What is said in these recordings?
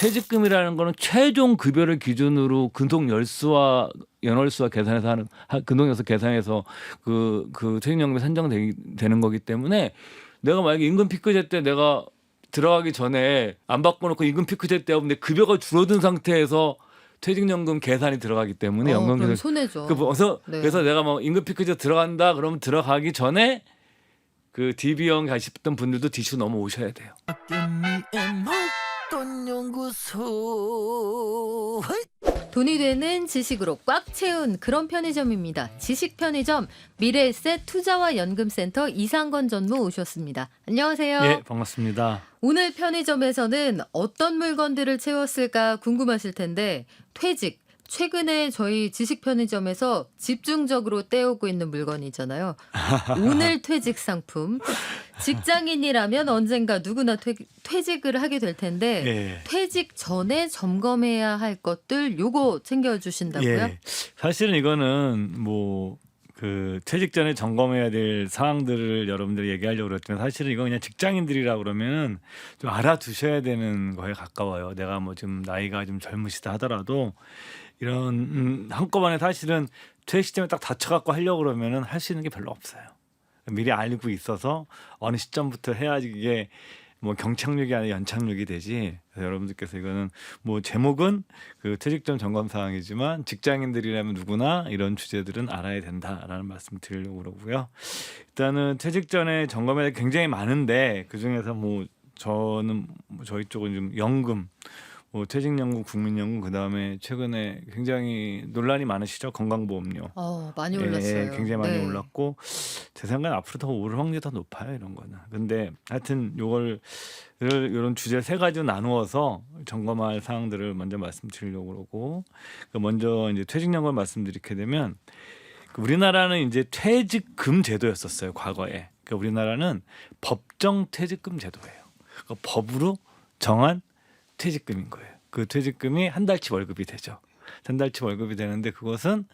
퇴직금이라는 거는 최종 급여를 기준으로 근속 열수와 연월수와 계산해서 하는 근속연수 계산해서 그 퇴직연금이 산정되는 거기 때문에 내가 만약에 임금 피크제 때 내가 들어가기 전에 안 바꿔놓고 임금 피크제 때 근데 급여가 줄어든 상태에서 퇴직연금 계산이 들어가기 때문에 연금 그럼 계산 손해죠. 그래서 내가 뭐 임금 피크제 들어간다 그러면 들어가기 전에 그 DB형 가셨던 분들도 DC로 넘어오셔야 돼요. 돈이 되는 지식으로 꽉 채운 그런 편의점입니다. 지식 편의점 미래에셋 투자와 연금센터 이상건 전무 오셨습니다. 안녕하세요. 예, 반갑습니다. 오늘 편의점에서는 어떤 물건들을 채웠을까 궁금하실 텐데 퇴직, 최근에 저희 지식 편의점에서 집중적으로 떼오고 있는 물건이잖아요. 오늘 퇴직 상품. 직장인이라면 언젠가 누구나 퇴직을 하게 될 텐데 예. 퇴직 전에 점검해야 할 것들 요거 챙겨주신다고요? 예. 사실은 이거는 뭐 그 퇴직 전에 점검해야 될 사항들을 여러분들이 얘기하려고 그랬지만 사실은 이건 그냥 직장인들이라고 그러면은 좀 알아두셔야 되는 거에 가까워요. 내가 뭐 좀 나이가 좀 젊으시다 하더라도 이런 한꺼번에 사실은 퇴직 시점에 딱 다쳐갖고 하려고 그러면은 할 수 있는 게 별로 없어요. 미리 알고 있어서 어느 시점부터 해야지 이게 뭐 경착륙이 아니라 연착륙이 되지. 그래서 여러분들께서 이거는 뭐 제목은 그 퇴직 전 점검 사항이지만 직장인들이라면 누구나 이런 주제들은 알아야 된다라는 말씀 드리려고 그러고요. 일단은 퇴직 전에 점검에 굉장히 많은데 그 중에서 뭐 저는 뭐 저희 쪽은 좀 연금 뭐 퇴직연금, 국민연금 그다음에 최근에 굉장히 논란이 많으시죠. 건강보험료. 많이 올랐어요. 굉장히 많이 네. 올랐고 제 생각엔 앞으로 더 오를 확률이 더 높아요. 이런 거는. 근데 하여튼 이런 주제 세 가지로 나누어서 점검할 사항들을 먼저 말씀드리려고 그러고 먼저 이제 퇴직연금 말씀드리게 되면 우리나라는 이제 퇴직금 제도였었어요. 과거에. 우리나라는 법정 퇴직금 제도예요. 법으로 정한 퇴직금인 거예요. 그 퇴직금이 한 달치 월급이 되죠. 한 달치 월급이 되는데 그것은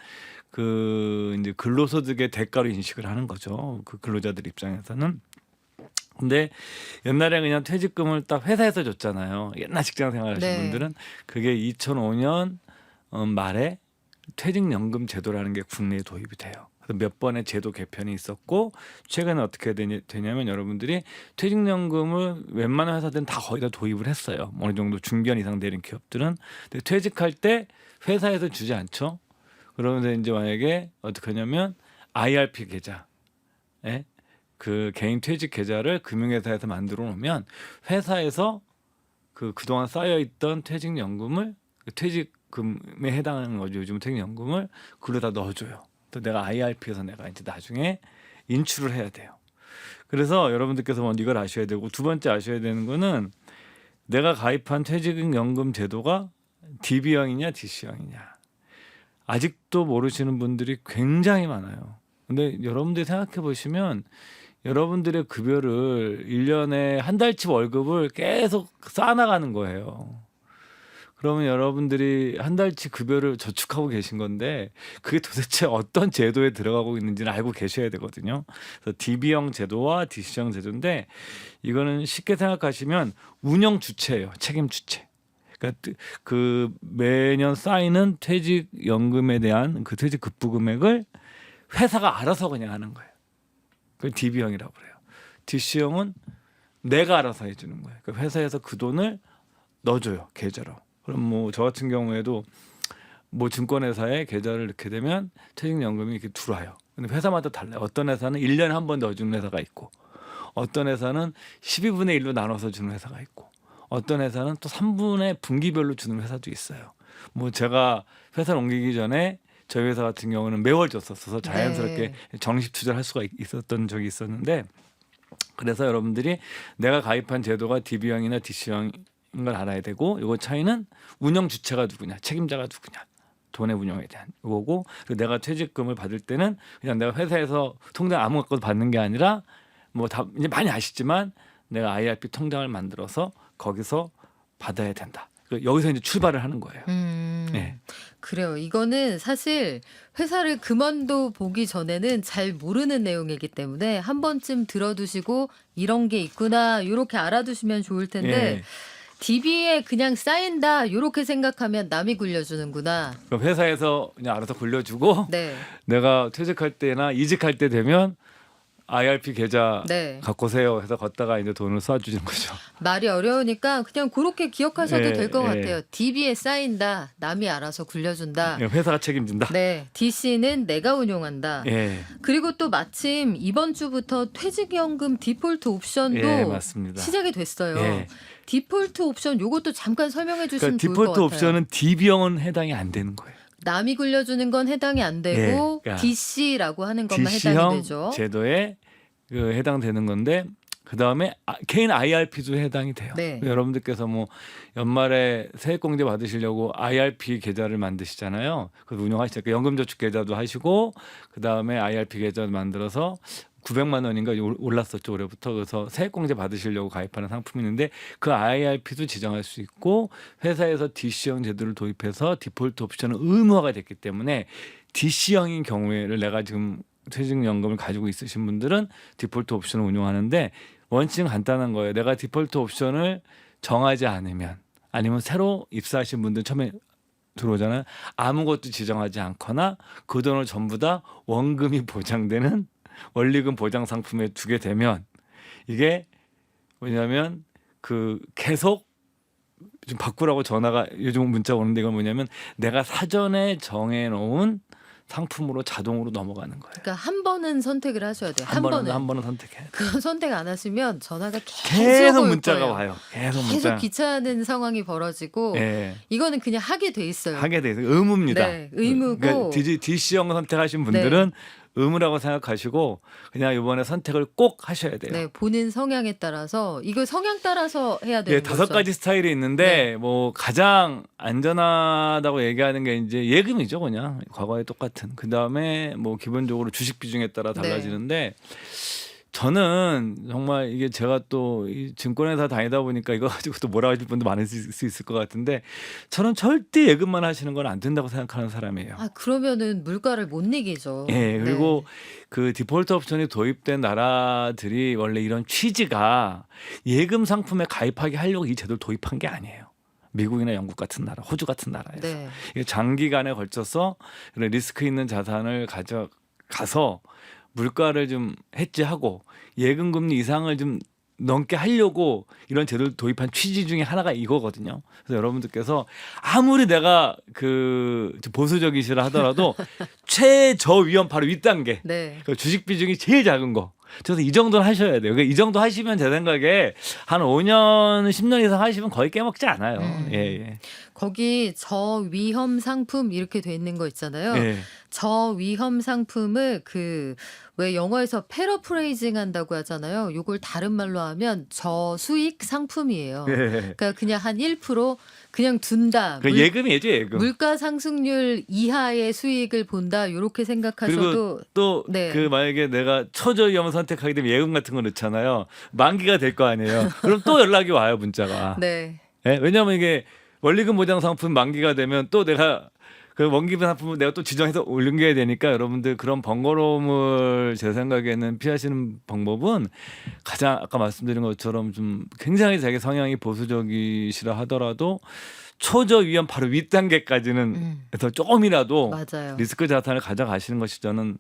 그 이제 근로소득의 대가로 인식을 하는 거죠. 그 근로자들 입장에서는. 근데 옛날에 그냥 퇴직금을 딱 회사에서 줬잖아요. 옛날 직장 생활하신 네. 분들은 그게 2005년 말에 퇴직연금 제도라는 게 국내에 도입이 돼요. 몇 번의 제도 개편이 있었고 최근에 어떻게 되냐면 여러분들이 퇴직연금을 웬만한 회사들은 다 거의 다 도입을 했어요. 어느 정도 중견 이상 되는 기업들은. 근데 퇴직할 때 회사에서 주지 않죠. 그러면서 이제 만약에 어떻게 하냐면 IRP 계좌, 그 개인 퇴직 계좌를 금융회사에서 만들어 놓으면 회사에서 그동안 쌓여있던 퇴직연금을 퇴직금에 해당하는 거죠. 요즘 퇴직연금을 그걸로 다 넣어줘요. 또 내가 IRP에서 내가 이제 나중에 인출을 해야 돼요. 그래서 여러분들께서 먼저 이걸 아셔야 되고 두 번째 아셔야 되는 거는 내가 가입한 퇴직연금 제도가 DB형이냐 DC형이냐 아직도 모르시는 분들이 굉장히 많아요. 근데 여러분들이 생각해 보시면 여러분들의 급여를 1년에 한 달치 월급을 계속 쌓아나가는 거예요. 그러면 여러분들이 한 달치 급여를 저축하고 계신 건데 그게 도대체 어떤 제도에 들어가고 있는지는 알고 계셔야 되거든요. 그래서 DB형 제도와 DC형 제도인데 이거는 쉽게 생각하시면 운영 주체예요. 책임 주체. 그러니까 그 매년 쌓이는 퇴직연금에 대한 그 퇴직 급부 금액을 회사가 알아서 그냥 하는 거예요. 그걸 DB형이라고 그래요. DC형은 내가 알아서 해주는 거예요. 그러니까 회사에서 그 돈을 넣어줘요. 계좌로. 그럼 뭐 저 같은 경우에도 뭐 증권회사에 계좌를 넣게 되면 퇴직연금이 이렇게 들어와요. 근데 회사마다 달라요. 어떤 회사는 1년에 한 번 넣어주는 회사가 있고 어떤 회사는 12분의 1로 나눠서 주는 회사가 있고 어떤 회사는 또 3분의 분기별로 주는 회사도 있어요. 뭐 제가 회사를 옮기기 전에 저희 회사 같은 경우는 매월 줬었어서 자연스럽게 정식 투자를 할 수가 있었던 적이 있었는데 그래서 여러분들이 내가 가입한 제도가 DB형이나 DC형인 걸 알아야 되고 이거 차이는 운영 주체가 누구냐 책임자가 누구냐 돈의 운영에 대한 거고 그리고 내가 퇴직금을 받을 때는 그냥 내가 회사에서 통장 아무것도 받는 게 아니라 뭐 다 이제 많이 아시지만 내가 IRP 통장을 만들어서 거기서 받아야 된다. 여기서 이제 출발을 하는 거예요. 네. 그래요. 이거는 사실 회사를 그만둬 보기 전에는 잘 모르는 내용이기 때문에 한 번쯤 들어두시고 이런 게 있구나 이렇게 알아두시면 좋을 텐데 DB에 그냥 쌓인다 이렇게 생각하면 남이 굴려주는구나. 그럼 회사에서 그냥 알아서 굴려주고 네, 내가 퇴직할 때나 이직할 때 되면 IRP 계좌 네. 갖고 오세요 해서 걷다가 이제 돈을 쏴주는 거죠. 말이 어려우니까 그냥 그렇게 기억하셔도 예, 될 것 예. 같아요. DB에 쌓인다, 남이 알아서 굴려준다. 회사가 책임진다. 네, DC는 내가 운용한다. 예, 그리고 또 마침 이번 주부터 퇴직연금 디폴트 옵션도 예, 맞습니다. 시작이 됐어요. 예. 디폴트 옵션 요것도 잠깐 설명해 주시면 그러니까 좋을 것 디폴트 같아요. 옵션은 DB형은 해당이 안 되는 거예요. 남이 굴려주는 건 해당이 안 되고 예, 그러니까 DC라고 하는 것만 해당이 DC형 되죠. 제도에 해당되는 건데 그 다음에 개인 IRP도 해당이 돼요. 네. 여러분들께서 뭐 연말에 세액공제 받으시려고 IRP 계좌를 만드시잖아요. 그래서 운영하시니까 연금저축 계좌도 하시고 그 다음에 IRP 계좌도 만들어서 900만 원인가 올랐었죠 올해부터. 그래서 세액공제 받으시려고 가입하는 상품이 있는데 그 IRP도 지정할 수 있고 회사에서 DC형 제도를 도입해서 디폴트 옵션은 의무화가 됐기 때문에 DC형인 경우에를 내가 지금 퇴직연금을 가지고 있으신 분들은 디폴트 옵션을 운용하는데 원칙은 간단한 거예요. 내가 디폴트 옵션을 정하지 않으면 아니면 새로 입사하신 분들 처음에 들어오잖아요. 아무것도 지정하지 않거나 그 돈을 전부 다 원금이 보장되는 원리금 보장 상품에 두게 되면 이게 뭐냐면 그 계속 좀 바꾸라고 전화가 요즘 문자 오는데 이건 뭐냐면 내가 사전에 정해놓은 상품으로 자동으로 넘어가는 거예요. 그러니까 한 번은 선택을 하셔야 돼요. 한 번은. 한 번은 선택해. 그건 선택 안 하시면 전화가 계속 올 문자가 거예요. 와요. 계속 계속 문자. 귀찮은 상황이 벌어지고 예. 이거는 그냥 하게 돼 있어요. 하게 돼서 의무입니다. 네, 의무고. 그러니까 DC형 선택하신 분들은 의무라고 생각하시고 그냥 이번에 선택을 꼭 하셔야 돼요. 네, 본인 성향에 따라서 이거 성향 따라서 해야 되는 예, 거죠. 5가지 스타일이 있는데 뭐 가장 안전하다고 얘기하는 게 이제 예금이죠, 그냥 과거에 똑같은. 그 다음에 뭐 기본적으로 주식 비중에 따라 달라지는데 저는 정말 이게 제가 또 이 증권회사 다니다 보니까 이거 가지고 또 뭐라 하실 분도 많을 수 있을 것 같은데 저는 절대 예금만 하시는 건 안 된다고 생각하는 사람이에요. 아, 그러면은 물가를 못 이기죠. 예, 그리고 그 디폴트 옵션이 도입된 나라들이 원래 이런 취지가 예금 상품에 가입하게 하려고 이 제도를 도입한 게 아니에요. 미국이나 영국 같은 나라, 호주 같은 나라에서 네. 이게 장기간에 걸쳐서 이런 리스크 있는 자산을 가져가서 물가를 좀 해지하고 예금 금리 이상을 좀 넘게 하려고 이런 제도를 도입한 취지 중에 하나가 이거거든요. 그래서 여러분들께서 아무리 내가 그 보수적이시라 하더라도 최저 위험 바로 윗단계 네. 그 주식 비중이 제일 작은 거. 그래서 이 정도는 하셔야 돼요. 그러니까 이 정도 하시면 제 생각에 한 5년, 10년 이상 하시면 거의 깨먹지 않아요. 예, 예. 거기 저위험 상품 이렇게 돼 있는 거 있잖아요. 예. 저위험 상품을 그 왜 영어에서 패러프레이징 한다고 하잖아요. 요걸 다른 말로 하면 저수익 상품이에요. 예. 그러니까 그냥 한 1% 그냥 둔다. 그 예금이죠, 예금. 물가 상승률 이하의 수익을 본다. 요렇게 생각하셔도 또 그 네. 만약에 내가 초저위험을 선택하게 되면 예금 같은 거 넣잖아요. 만기가 될 거 아니에요. 그럼 또 연락이 와요, 문자가. 네. 예? 왜냐하면 이게 원리금 보장 상품 만기가 되면 또 내가 그 원기금 상품을 내가 또 지정해서 올려야 되니까 여러분들 그런 번거로움을 제 생각에는 피하시는 방법은 가장 아까 말씀드린 것처럼 좀 굉장히 자기 성향이 보수적이시라 하더라도 초저 위험 바로 윗단계까지는 해서 조금이라도 맞아요. 리스크 자산을 가져가시는 것이 저는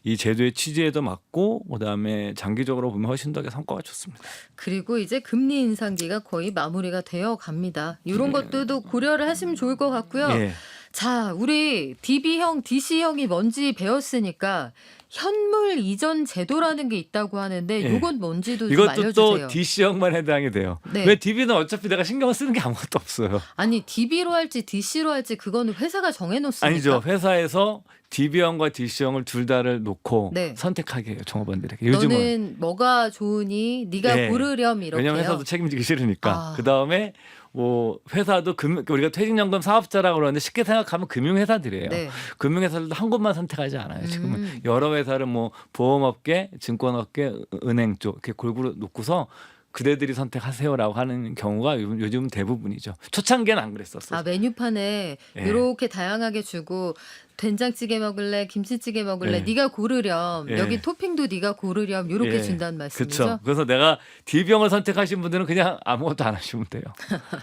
이 제도의 취지에도 맞고 그다음에 장기적으로 보면 훨씬 더 성과가 좋습니다. 그리고 이제 금리 인상기가 거의 마무리가 되어 갑니다. 이런 것들도 고려를 하시면 좋을 것 같고요. 예. 자, 우리 DB형, DC형이 뭔지 배웠으니까 현물 이전 제도라는 게 있다고 하는데 예. 요건 뭔지도 좀 이것도 알려주세요. 또 DC형만 해당이 돼요. 네. 왜 DB는 어차피 내가 신경을 쓰는 게 아무것도 없어요. 아니 DB로 할지 DC로 할지 그거는 회사가 정해놓습니까? 아니죠. 회사에서 DB형과 DC형을 둘 다를 놓고 네. 선택하게 해요. 종업원들에게. 요즘은. 너는 뭐가 좋으니 네가 네. 고르렴 이렇게요. 왜냐면 회사도 책임지기 싫으니까. 아. 그다음에 뭐 회사도 우리가 퇴직연금 사업자라고 그러는데 쉽게 생각하면 금융회사들이에요. 네. 금융회사들도 한 곳만 선택하지 않아요. 지금은 여러 회사를 뭐 보험업계, 증권업계, 은행 쪽 이렇게 골고루 놓고서 그대들이 선택하세요라고 하는 경우가 요즘 대부분이죠. 초창기에는 안 그랬었어요. 아, 메뉴판에 예. 이렇게 다양하게 주고 된장찌개 먹을래, 김치찌개 먹을래, 예. 네가 고르렴. 예. 여기 토핑도 네가 고르렴. 이렇게 예. 준다는 말씀이죠. 그렇죠. 그래서 내가 D병을 선택하신 분들은 그냥 아무것도 안 하시면 돼요.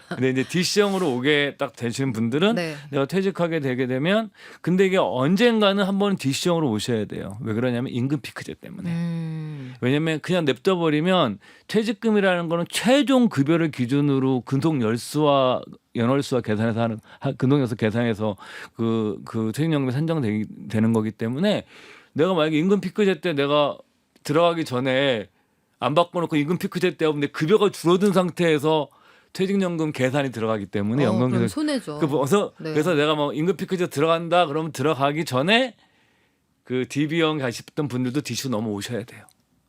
근데 이제 D형으로 오게 딱 되시는 분들은 네. 내가 퇴직하게 되게 되면 근데 이게 언젠가는 한번 D형으로 오셔야 돼요. 왜 그러냐면 임금 피크제 때문에. 왜냐면 그냥 냅둬 버리면 퇴직금이라는 거는 최종 급여를 기준으로 근속 열수와 연월수와 계산해서 하는 근속 열수 계산해서 그 퇴직연금이 산정되는 거기 때문에 내가 만약에 임금 피크제 때 내가 들어가기 전에 안 바꿔놓고 임금 피크제 때 없는데 급여가 줄어든 상태에서 퇴직연금 계산이 들어가기 때문에 연금 그럼 계산 손해죠. 그래서 네. 내가 뭐 임금 피크제 들어간다 그러면 들어가기 전에 그 DB형 가셨던 분들도 DC로 넘어오셔야 돼요.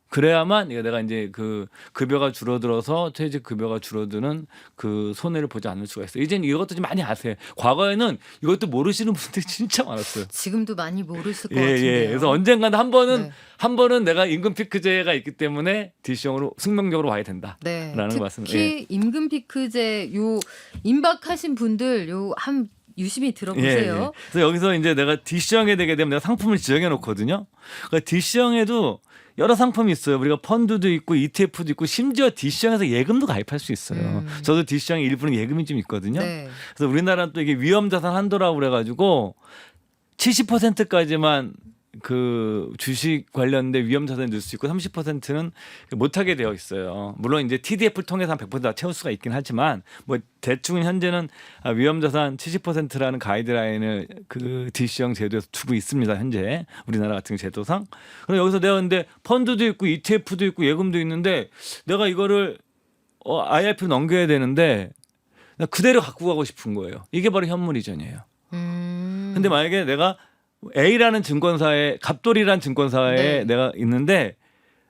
그래야만 내가 이제 그 급여가 줄어들어서 퇴직 급여가 줄어드는 그 손해를 보지 않을 수가 있어요. 이제는 이것도 좀 많이 아세요. 과거에는 이것도 모르시는 분들이 진짜 많았어요. 지금도 많이 모르실 것 예, 같은데요. 예. 그래서 언젠가는 네. 한 번은 내가 임금 피크제가 있기 때문에 DC형으로 숙명적으로 와야 된다. 네. 라는 말씀. 특히 임금 피크제 요 임박하신 분들 요 한 유심히 들어보세요. 예. 그래서 여기서 이제 내가 DC형에 되게 되면 내가 상품을 지정해 놓거든요. 그러니까 DC형에도 여러 상품이 있어요. 우리가 펀드도 있고 ETF도 있고 심지어 DC형에서 예금도 가입할 수 있어요. 저도 DC형에 일부는 예금이 좀 있거든요. 네. 그래서 우리나라는 또 이게 위험자산 한도라고 그래가지고 70%까지만 그 주식 관련된 위험자산을 넣을 수 있고 30%는 못하게 되어 있어요. 물론 이제 TDF를 통해서 한 100%다 채울 수가 있긴 하지만 뭐 대충은 현재는 위험자산 70%라는 가이드라인을 그 DC형 제도에서 두고 있습니다. 현재 우리나라 같은 제도상. 그럼 여기서 내가 근데 펀드도 있고 ETF도 있고 예금도 있는데 내가 이거를 IRP로 넘겨야 되는데 나 그대로 갖고 가고 싶은 거예요. 이게 바로 현물 이전이에요. 근데 만약에 내가 A라는 증권사에 갑돌이라는 증권사에 네. 내가 있는데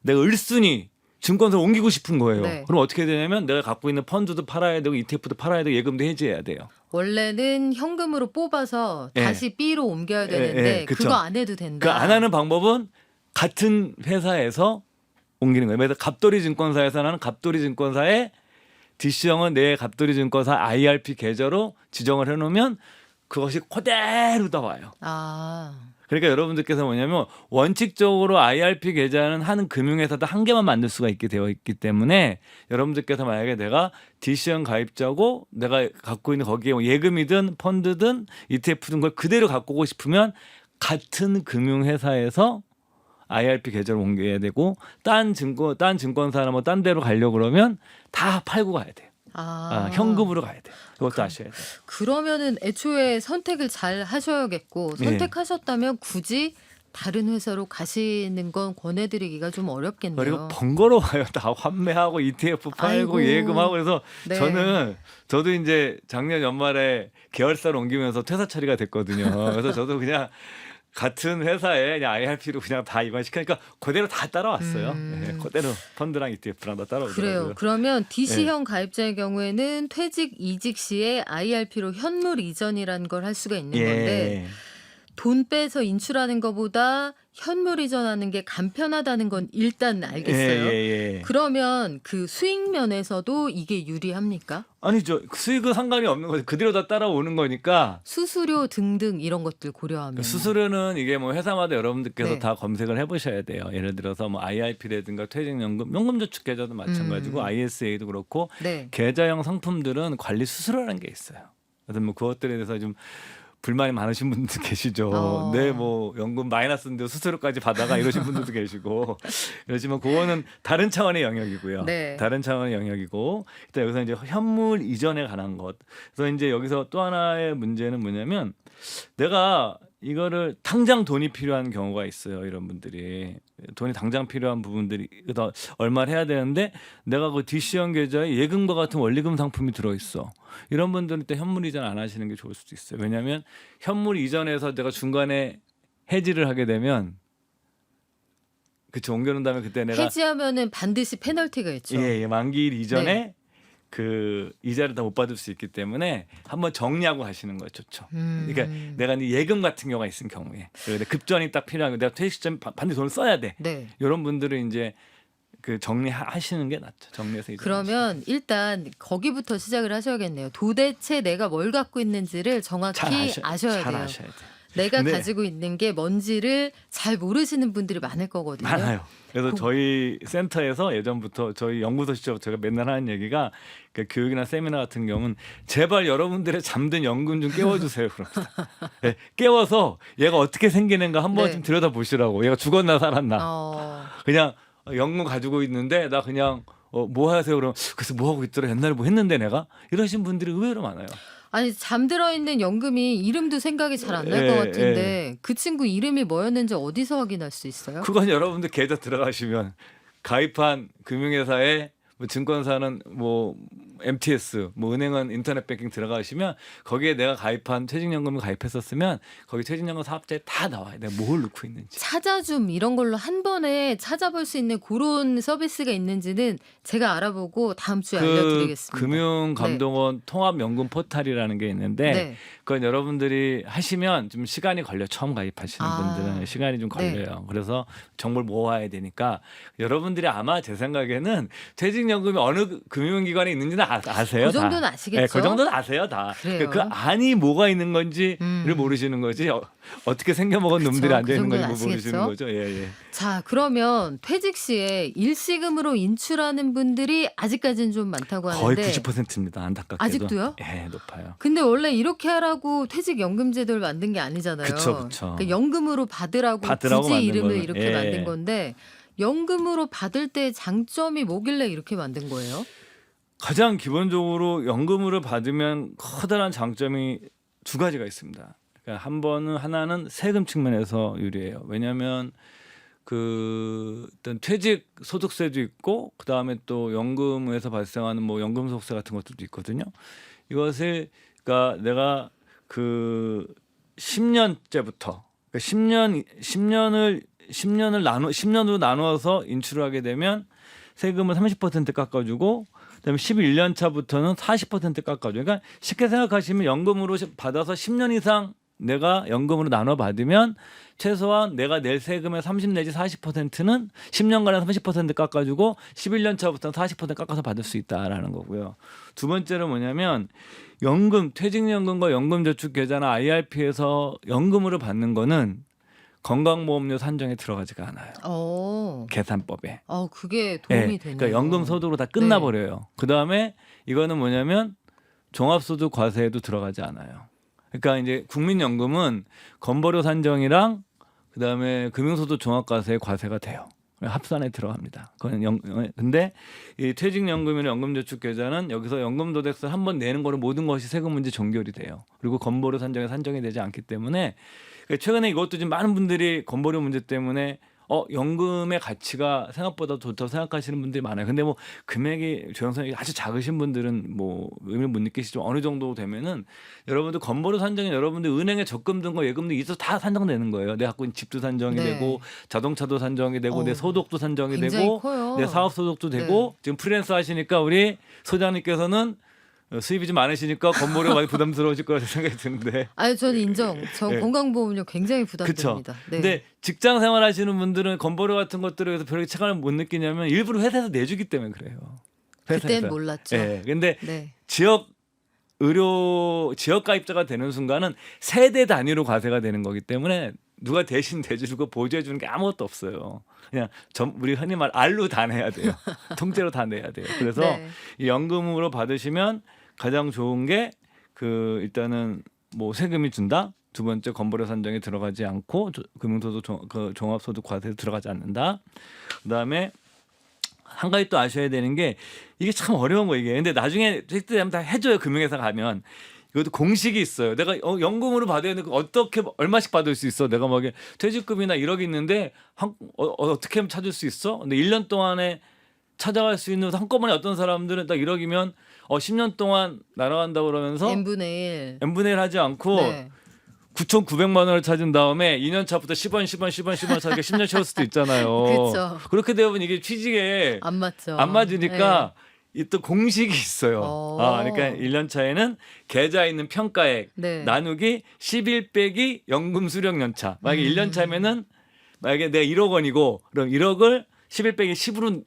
내가 을순이 증권사를 옮기고 싶은 거예요. 네. 그럼 어떻게 되냐면 내가 갖고 있는 펀드도 팔아야 되고 ETF도 팔아야 되고 예금도 해지해야 돼요. 원래는 현금으로 뽑아서 예. 다시 B로 옮겨야 되는데 그쵸. 그거 안 해도 된다. 그 안 하는 방법은 같은 회사에서 옮기는 거예요. 그래서 갑돌이 증권사에서 나는 갑돌이 증권사에 DC형은 내 갑돌이 증권사 IRP 계좌로 지정을 해놓으면 그것이 그대로 다 와요. 아. 그러니까 여러분들께서 뭐냐면 원칙적으로 IRP 계좌는 하는 금융회사도 한 개만 만들 수가 있게 되어 있기 때문에 여러분들께서 만약에 내가 DC형 가입자고 내가 갖고 있는 거기에 뭐 예금이든 펀드든 ETF든 걸 그대로 갖고 오고 싶으면 같은 금융회사에서 IRP 계좌로 옮겨야 되고 딴 증권사나 뭐 딴 데로 가려고 그러면 다 팔고 가야 돼요. 현금으로 가야 돼요. 그것도 아셔야 돼요. 그러면은 애초에 선택을 잘 하셔야겠고 예. 선택하셨다면 굳이 다른 회사로 가시는 건 권해드리기가 좀 어렵겠네요. 그리고 번거로워요. 다 환매하고 ETF 팔고 아이고. 예금하고 그래서 네. 저도 이제 작년 연말에 계열사를 옮기면서 퇴사 처리가 됐거든요. 그래서 저도 그냥 같은 회사에 그냥 IRP로 그냥 다 입안시키니까 그대로 다 따라왔어요. 네, 그대로 펀드랑 ETF랑 다 따라오더라고요. 그래요. 그러면 DC형 가입자의 경우에는 퇴직 이직 시에 IRP로 현물 이전이라는 걸 할 수가 있는 건데 돈 빼서 인출하는 것보다 현물 이전하는 게 간편하다는 건 일단 알겠어요. 그러면 그 수익 면에서도 이게 유리합니까? 아니죠. 수익은 상관이 없는 거죠. 그대로 다 따라오는 거니까. 수수료 등등 이런 것들 고려하면 수수료는 이게 뭐 회사마다 여러분들께서 네. 다 검색을 해보셔야 돼요. 예를 들어서 뭐 IRP라든가 퇴직연금, 연금저축계좌도 마찬가지고 ISA도 그렇고 네. 계좌형 상품들은 관리 수수료라는 게 있어요. 그래서 뭐 그것들에 대해서 좀 불만이 많으신 분들 계시죠. 네, 뭐 연금 마이너스인데 수수료까지 받아가 이러신 분들도 계시고 그렇지만 그거는 다른 차원의 영역이고요. 네. 다른 차원의 영역이고 일단 여기서 이제 현물 이전에 관한 것. 그래서 이제 여기서 또 하나의 문제는 뭐냐면 내가 이거를 당장 돈이 필요한 경우가 있어요. 이런 분들이 돈이 당장 필요한 부분들이 얼마를 해야 되는데 내가 그 DC형 계좌에 예금과 같은 원리금 상품이 들어있어. 이런 분들은 또 현물 이전 안 하시는 게 좋을 수도 있어요. 왜냐하면 현물 이전에서 내가 중간에 해지를 하게 되면 그쵸 옮겨놓은 다음에 그때 내가 해지하면은 반드시 페널티가 있죠. 예, 만기일 이전에 네. 그 이자를 다 못 받을 수 있기 때문에 한번 정리하고 하시는 거 좋죠. 그러니까 내가 예금 같은 경우가 있은 경우에 급전이 딱 필요하고 내가 퇴직 시점 반드시 돈을 써야 돼. 네. 이런 분들은 이제 그 정리하시는 게 낫죠. 정리해서 이제 그러면 일단 거기부터 시작을 하셔야겠네요. 도대체 내가 뭘 갖고 있는지를 정확히 아셔야 잘 돼요. 아셔야 돼요. 내가 근데 가지고 있는 게 뭔지를 잘 모르시는 분들이 많을 거거든요. 많아요. 그래서 고- 저희 센터에서 예전부터 저희 연구소 시절부터 제가 맨날 하는 얘기가 그 교육이나 세미나 같은 경우는 제발 여러분들의 잠든 연금 좀 깨워주세요. 그럽니다. 네, 깨워서 얘가 어떻게 생기는가 한번 네. 좀 들여다보시라고. 얘가 죽었나 살았나. 어, 그냥 연금 가지고 있는데 나 그냥 뭐 하세요? 그럼 그래서 뭐 하고 있더라. 옛날에 뭐 했는데 내가 이러신 분들이 의외로 많아요. 아니 잠들어 있는 연금이 이름도 생각이 잘 안 날 것 예, 같은데 그 친구 이름이 뭐였는지 어디서 확인할 수 있어요? 그건 여러분들 계좌 들어가시면 가입한 금융회사에 뭐 증권사는 뭐 MTS, 뭐 은행은 인터넷 뱅킹 들어가시면 거기에 내가 가입한 퇴직연금을 가입했었으면 거기 퇴직연금 사업자에 다 나와요. 내가 뭘 넣고 있는지. 찾아줌 이런 걸로 한 번에 찾아볼 수 있는 그런 서비스가 있는지는 제가 알아보고 다음 주에 그 알려드리겠습니다. 금융감독원 통합연금 포털이라는 게 있는데 네. 그건 여러분들이 하시면 좀 시간이 걸려. 처음 가입하시는 아. 분들은 시간이 좀 걸려요. 그래서 정보를 모아야 되니까 여러분들이 아마 제 생각에는 퇴직연금이 어느 금융기관에 있는지는 아세요. 그 정도는 다. 아시겠죠? 네, 그 정도는 아세요 다. 그래요. 그 안이 뭐가 있는 건지를 음. 모르시는 거지. 어떻게 생겨먹은 그쵸, 놈들이 앉아 그 있는 건지 정도는 모르시는 아시겠죠? 거죠. 예, 예. 자, 그러면 퇴직 시에 일시금으로 인출하는 분들이 아직까지는 좀 많다고 거의 하는데 90%입니다. 안타깝게도. 아직도요? 예, 높아요. 근데 원래 이렇게 하라고 퇴직연금 제도를 만든 게 아니잖아요. 그쵸, 그쵸. 그러니까 연금으로 받으라고 받으라고 굳이 만든 이름을 거는, 이렇게 예. 만든 건데 연금으로 받을 때 장점이 뭐길래 이렇게 만든 거예요? 가장 기본적으로 연금으로 받으면 커다란 장점이 두 가지가 있습니다. 그러니까 하나는 세금 측면에서 유리해요. 왜냐하면 그 어떤 퇴직 소득세도 있고 그 다음에 또 연금에서 발생하는 뭐 연금 소득세 같은 것들도 있거든요. 이것을 그러니까 내가 그 10년째부터 그러니까 10년으로 나누어서 인출을 하게 되면 세금을 30% 깎아주고 그다음에 11년 차부터는 40% 깎아줘요. 그러니까 쉽게 생각하시면 연금으로 받아서 10년 이상 내가 연금으로 나눠 받으면 최소한 내가 낼 세금의 30 내지 40%는 10년간에 30% 깎아주고 11년 차부터는 40% 깎아서 받을 수 있다라는 거고요. 두 번째는 뭐냐면 연금, 퇴직연금과 연금저축계좌나 IRP에서 연금으로 받는 거는 건강보험료 산정에 들어가지가 않아요. 계산법에. 그게 도움이 네, 되네요. 그러니까 연금 소득으로 다 끝나버려요. 그 다음에 이거는 뭐냐면 종합소득 과세에도 들어가지 않아요. 그러니까 이제 국민연금은 건보료 산정이랑 그 다음에 금융소득 종합과세에 과세가 돼요. 합산에 들어갑니다. 근데 이 퇴직연금이나 연금저축계좌는 여기서 연금도대세 한번 내는 거로 모든 것이 세금 문제 종결이 돼요. 그리고 건보료 산정에 산정이 되지 않기 때문에 최근에 이것도 지금 많은 분들이 건보료 문제 때문에 연금의 가치가 생각보다 좋다고 생각하시는 분들이 많아요. 근데 뭐 금액이 조영선이 아주 작으신 분들은 뭐 의미를 못 느끼시지만 어느 정도 되면은 여러분들 건보료 산정이 여러분들 은행에 적금 든 거 예금도 있어 다 산정되는 거예요. 내 갖고 있는 집도 산정이 네. 되고 자동차도 산정이 되고 내 소득도 산정이 굉장히 되고 커요. 내 사업 소득도 되고 지금 프리랜서 하시니까 우리 소장님께서는 수입이 좀 많으시니까 건보료 많이 부담스러우실 거라 생각이 드는데. 아니 저는 인정. 저 네. 건강보험료 굉장히 그렇죠. 부담됩니다. 네. 근데 직장 생활하시는 분들은 건보료 같은 것들에 대해서 별로 체감을 못 느끼냐면 일부러 회사에서 내주기 때문에 그래요. 그땐 몰랐죠. 예. 근데 네. 지역 가입자가 되는 순간은 세대 단위로 과세가 되는 거기 때문에 누가 대신 대주고 보조해 주는 게 아무것도 없어요. 그냥 우리 흔히 말 알로 다 내야 돼요. 통째로 다 내야 돼요. 그래서 네. 이 연금으로 받으시면 가장 좋은 게 일단은 뭐 세금이 준다. 두 번째 건보료 산정에 들어가지 않고 금융소득 종합소득 과세에 들어가지 않는다. 그다음에 한 가지 또 아셔야 되는 게 이게 참 어려운 거 이게. 근데 나중에 퇴직 되면 다 해줘요. 금융회사 가면. 이것도 공식이 있어요. 내가 연금으로 받아야 되는데 어떻게 얼마씩 받을 수 있어? 내가 막 퇴직금이나 1억이 있는데 어떻게 하면 찾을 수 있어? 근데 1년 동안에 찾아갈 수 있는 한꺼번에 어떤 사람들은 딱 1억이면 10년 동안 날아간다고 그러면서 n분의 1 하지 않고 네. 9,900만 원을 찾은 다음에 2년 차부터 10원 찾으니까 10년 채울 수도 있잖아요. 그쵸. 그렇게 되면 이게 취직에 안 맞죠. 안 맞으니까 이 또 공식이 있어요. 그러니까 1년 차에는 계좌에 있는 평가액 네. 나누기 11 빼기 연금 수령 연차. 만약에 1년 차면은 만약에 내가 1억 원이고 그럼 1억을 11 빼기 10으로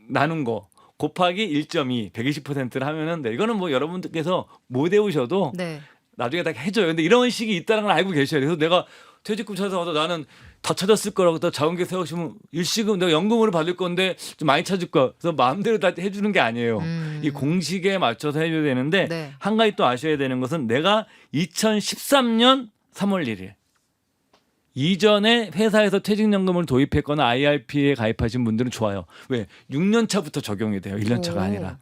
나눈 거 곱하기 1.2 120%를 하면은 네, 이거는 뭐 여러분들께서 못 외우셔도 네. 나중에 다 해줘요. 근데 이런 식이 있다는 걸 알고 계셔야 돼요. 그래서 내가 퇴직금 찾아와서 나는 다 찾았을 거라고 또 자원계 세우시면 일시금 내가 연금으로 받을 건데 좀 많이 찾을 거야. 그래서 마음대로 다 해주는 게 아니에요. 이 공식에 맞춰서 해줘야 되는데 네. 한 가지 또 아셔야 되는 것은 내가 2013년 3월 1일 이전에 회사에서 퇴직연금을 도입했거나 IRP에 가입하신 분들은 좋아요. 왜? 6년 차부터 적용이 돼요. 1년 차가 오. 아니라.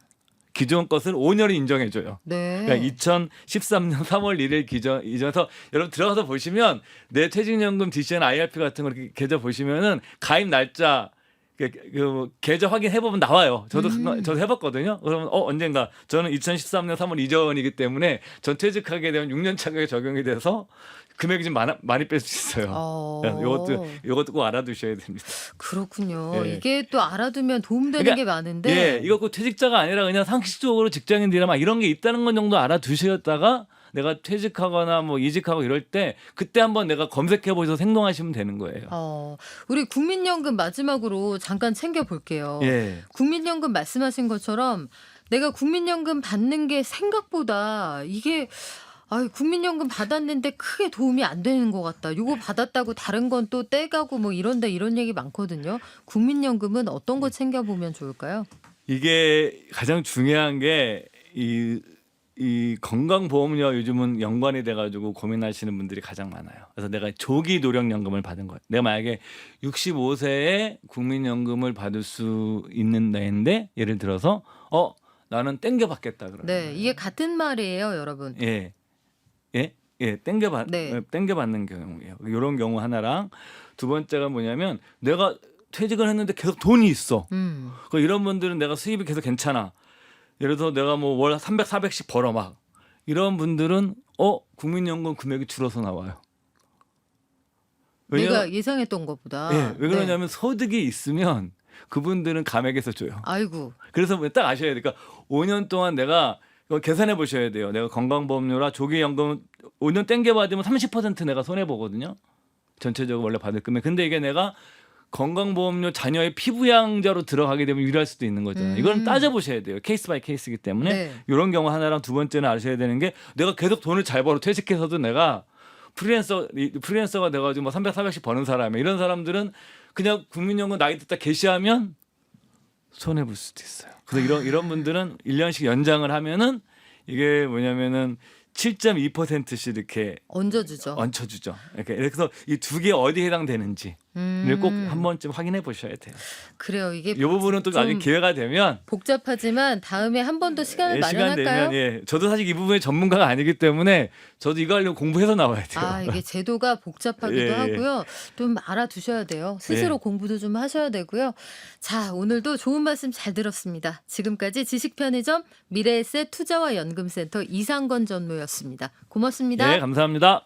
기존 것을 5년을 인정해줘요. 네. 그러니까 2013년 3월 1일 이전에서 여러분 들어가서 보시면 내 퇴직연금 DCN IRP 같은 거 이렇게 계좌 보시면은 가입 날짜 그 계좌 확인해 보면 나와요. 저도 해봤거든요. 그러면 언젠가 저는 2013년 3월 이전이기 때문에 전 퇴직하게 되면 6년 차가 적용이 돼서 금액이 좀 많이 뺄 수 있어요. 이것도 꼭 알아두셔야 됩니다. 그렇군요. 예. 이게 또 알아두면 도움되는 그러니까, 게 많은데. 예, 이거 꼭 퇴직자가 아니라 그냥 상식적으로 직장인들이나 막 이런 게 있다는 건 정도 알아두셨다가 내가 퇴직하거나 뭐 이직하고 이럴 때 그때 한번 내가 검색해 보셔서 행동하시면 되는 거예요. 우리 국민연금 마지막으로 잠깐 챙겨 볼게요. 예. 국민연금 말씀하신 것처럼 내가 국민연금 받는 게 생각보다 이게 국민연금 받았는데 크게 도움이 안 되는 것 같다. 이거 받았다고 다른 건 또 떼가고 뭐 이런다 이런 얘기 많거든요. 국민연금은 어떤 거 챙겨보면 좋을까요? 이게 가장 중요한 게 이 건강보험료 요즘은 연관이 돼가지고 고민하시는 분들이 가장 많아요. 그래서 내가 조기 노령연금을 받은 거예요. 내가 만약에 65세에 국민연금을 받을 수 있는 나이인데 예를 들어서 나는 땡겨 받겠다 그러면. 네, 이게 같은 말이에요, 여러분. 예, 땡겨 받는 경우예요. 이런 경우 하나랑 두 번째가 뭐냐면 내가 퇴직을 했는데 계속 돈이 있어. 그러니까 이런 분들은 내가 수입이 계속 괜찮아. 예를 들어서 내가 뭐 월 300, 400씩 벌어 막 이런 분들은 국민연금 금액이 줄어서 나와요. 내가 예상했던 것보다. 예, 왜 그러냐면 소득이 있으면 그분들은 감액해서 줘요. 아이고. 그래서 딱 아셔야 돼요. 그러니까 5년 동안 내가 이거 계산해 보셔야 돼요. 내가 건강보험료라 조기연금 5년 땡겨 받으면 30% 내가 손해 보거든요. 전체적으로 원래 받을 금액. 근데 이게 내가 건강보험료 자녀의 피부양자로 들어가게 되면 유리할 수도 있는 거잖아요. 이건 따져보셔야 돼요. 케이스 바이 케이스이기 때문에 네. 이런 경우 하나랑 두 번째는 아셔야 되는 게 내가 계속 돈을 잘 벌어 퇴직해서도 내가 프리랜서가 돼가지고 뭐 300, 400씩 버는 사람이에요. 이런 사람들은 그냥 국민연금 나이 듣다 개시하면 손해 볼 수도 있어요. 그래서 이런 분들은 1년씩 연장을 하면은 이게 뭐냐면은 7.2%씩 이렇게 얹어주죠. 얹혀주죠. 이렇게 그래서 이 두 개 어디에 해당되는지를 꼭 한 번쯤 확인해 보셔야 돼요. 그래요. 이게 이 부분은 또 나중에 기회가 되면 복잡하지만 다음에 한 번 더 시간을 시간 마련할까요? 되면 저도 사실 이 부분에 전문가가 아니기 때문에 저도 이거 하려고 공부해서 나와야 돼요. 이게 제도가 복잡하기도 하고요. 좀 알아두셔야 돼요. 스스로 공부도 좀 하셔야 되고요. 자, 오늘도 좋은 말씀 잘 들었습니다. 지금까지 지식편의점 미래에셋 투자와 연금센터 이상건 전무였습니다. 고맙습니다. 네, 감사합니다.